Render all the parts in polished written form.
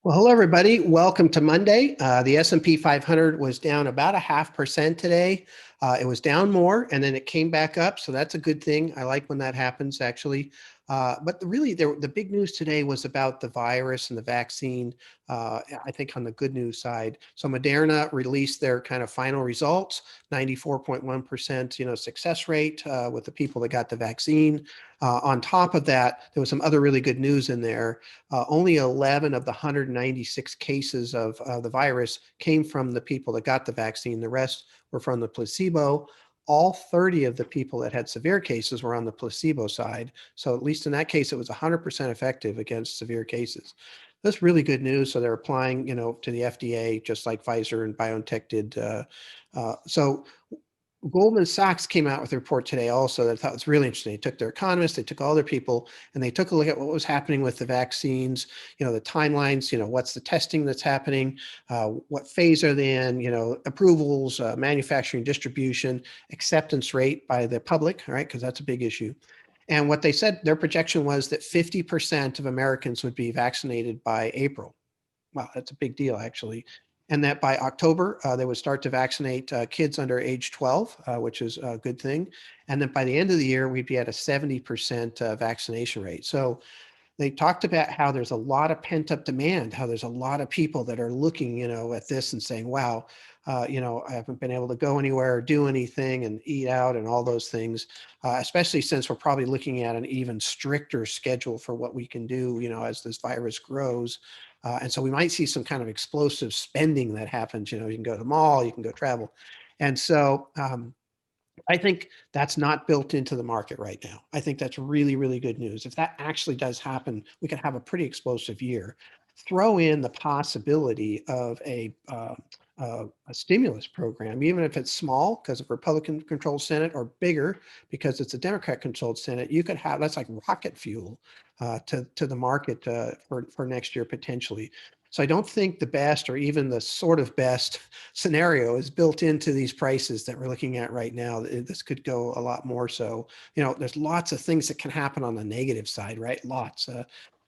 Well, hello, everybody. Welcome to Monday. The S&P 500 was down about 0.5% today. It was down more, and then it came back up. So that's a good thing. I like when that happens, actually. But the big news today was about the virus and the vaccine, I think on the good news side. So Moderna released their kind of final results, 94.1%, success rate with the people that got the vaccine. On top of that, there was some other really good news in there. Only 11 of the 196 cases of the virus came from the people that got the vaccine. The rest were from the placebo. All 30 of the people that had severe cases were on the placebo side. So at least in that case, it was 100% effective against severe cases. That's really good news. So they're applying, to the FDA, just like Pfizer and BioNTech did. So Goldman Sachs came out with a report today also that I thought was really interesting. They took their economists, they took all their people, and they took a look at what was happening with the vaccines, the timelines, what's the testing that's happening, what phase are they in, approvals, manufacturing, distribution, acceptance rate by the public, all right, because that's a big issue. And what they said, their projection was that 50% of Americans would be vaccinated by April. Wow, that's a big deal, actually. And that by October, they would start to vaccinate kids under age 12, which is a good thing. And then by the end of the year, we'd be at a 70% vaccination rate. So they talked about how there's a lot of pent up demand, how there's a lot of people that are looking, at this and saying, wow, I haven't been able to go anywhere or do anything and eat out and all those things, especially since we're probably looking at an even stricter schedule for what we can do, as this virus grows. And so we might see some kind of explosive spending that happens. You can go to the mall, you can go travel. And so I think that's not built into the market right now. I think that's really, really good news. If that actually does happen, we could have a pretty explosive year. Throw in the possibility of a stimulus program, even if it's small because of Republican-controlled Senate, or bigger because it's a Democrat-controlled Senate. You could have that's like rocket fuel to the market for next year potentially. So I don't think the best, or even the sort of best scenario, is built into these prices that we're looking at right now. This could go a lot more. So, there's lots of things that can happen on the negative side, right? Lots.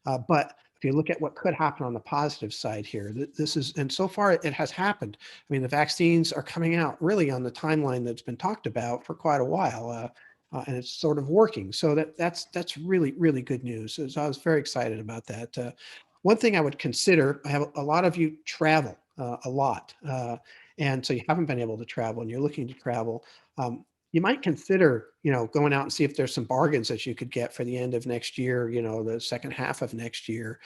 But if you look at what could happen on the positive side here, this is, and so far it has happened. I mean, the vaccines are coming out really on the timeline that's been talked about for quite a while. And it's sort of working. So that's really, really good news. So I was very excited about that. One thing I would consider, I have a lot of you travel a lot. And so you haven't been able to travel and you're looking to travel. You might consider, going out and see if there's some bargains that you could get for the end of next year, the second half of next year,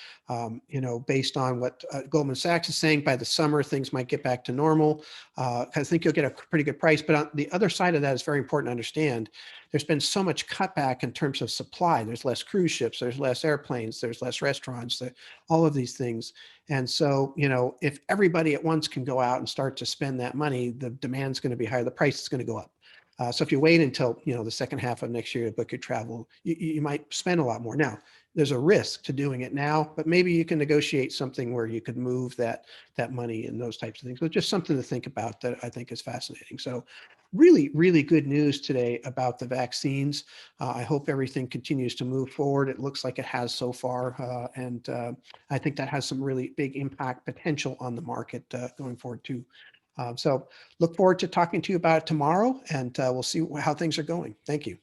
based on what Goldman Sachs is saying. By the summer, things might get back to normal. I think you'll get a pretty good price. But on the other side of that is very important to understand. There's been so much cutback in terms of supply. There's less cruise ships, there's less airplanes, there's less restaurants, all of these things. And so, if everybody at once can go out and start to spend that money, the demand's going to be higher, the price is going to go up. So if you wait until, the second half of next year to book your travel, you might spend a lot more. Now, there's a risk to doing it now, but maybe you can negotiate something where you could move that money and those types of things. But just something to think about that I think is fascinating. So really, really good news today about the vaccines. I hope everything continues to move forward. It looks like it has so far. And I think that has some really big impact potential on the market going forward too. So look forward to talking to you about it tomorrow, and we'll see how things are going. Thank you.